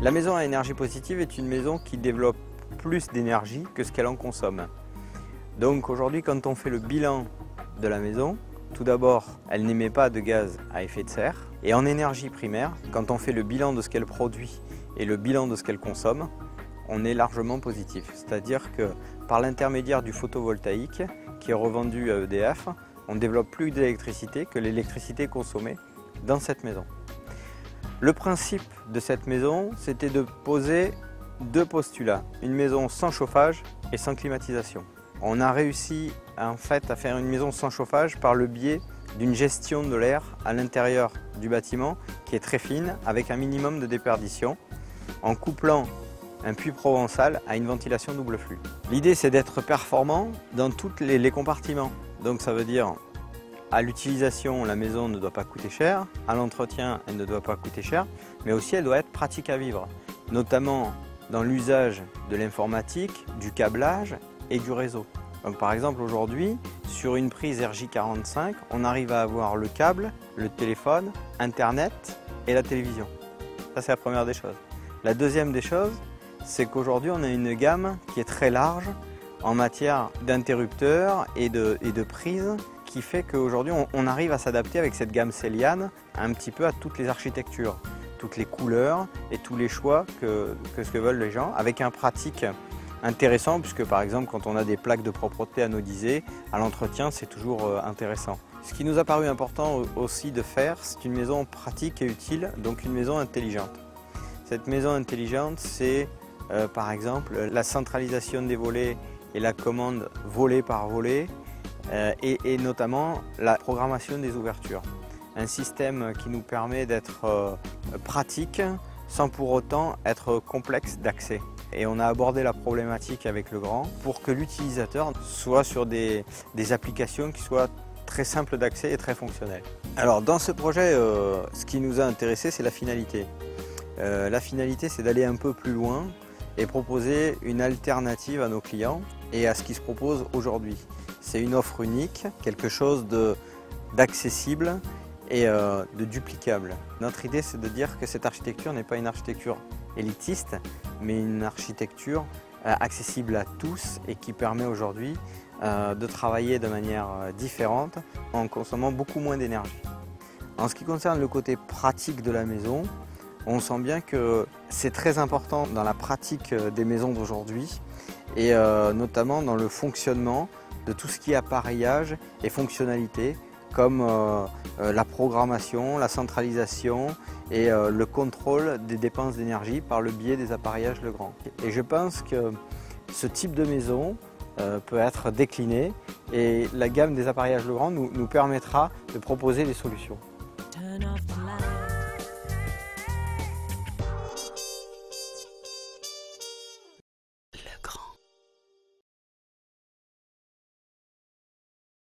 La maison à énergie positive est une maison qui développe plus d'énergie que ce qu'elle en consomme. Donc aujourd'hui, quand on fait le bilan de la maison, tout d'abord, elle n'émet pas de gaz à effet de serre. Et en énergie primaire, quand on fait le bilan de ce qu'elle produit et le bilan de ce qu'elle consomme, on est largement positif. C'est-à-dire que par l'intermédiaire du photovoltaïque, qui est revendu à EDF, on développe plus d'électricité que l'électricité consommée dans cette maison. Le principe de cette maison, c'était de poser deux postulats. Une maison sans chauffage et sans climatisation. On a réussi en fait à faire une maison sans chauffage par le biais d'une gestion de l'air à l'intérieur du bâtiment qui est très fine avec un minimum de déperdition en couplant un puits provençal à une ventilation double flux. L'idée c'est d'être performant dans tous les compartiments. Donc ça veut dire à l'utilisation, la maison ne doit pas coûter cher, à l'entretien, elle ne doit pas coûter cher, mais aussi elle doit être pratique à vivre, notamment dans l'usage de l'informatique, du câblage et du réseau. Donc par exemple aujourd'hui, sur une prise RJ45, on arrive à avoir le câble, le téléphone, Internet et la télévision. Ça c'est la première des choses. La deuxième des choses, c'est qu'aujourd'hui on a une gamme qui est très large en matière d'interrupteurs et de prises, qui fait qu'aujourd'hui on arrive à s'adapter avec cette gamme Celiane un petit peu à toutes les architectures, toutes les couleurs et tous les choix que ce que veulent les gens, avec un pratique intéressant, puisque par exemple quand on a des plaques de propreté anodisées, à l'entretien c'est toujours intéressant. Ce qui nous a paru important aussi de faire, c'est une maison pratique et utile, donc une maison intelligente. Cette maison intelligente, c'est par exemple la centralisation des volets et la commande volet par volet, et notamment la programmation des ouvertures. Un système qui nous permet d'être pratique sans pour autant être complexe d'accès. Et on a abordé la problématique avec le grand pour que l'utilisateur soit sur des applications qui soient très simples d'accès et très fonctionnelles. Alors dans ce projet, ce qui nous a intéressé, c'est la finalité. La finalité, c'est d'aller un peu plus loin et proposer une alternative à nos clients et à ce qui se propose aujourd'hui. C'est une offre unique, quelque chose d'accessible et de duplicable. Notre idée, c'est de dire que cette architecture n'est pas une architecture élitiste, mais une architecture accessible à tous et qui permet aujourd'hui de travailler de manière différente en consommant beaucoup moins d'énergie. En ce qui concerne le côté pratique de la maison, on sent bien que c'est très important dans la pratique des maisons d'aujourd'hui et notamment dans le fonctionnement de tout ce qui est appareillage et fonctionnalité, comme la programmation, la centralisation et le contrôle des dépenses d'énergie par le biais des appareillages Legrand. Et je pense que ce type de maison peut être décliné et la gamme des appareillages Legrand nous permettra de proposer des solutions.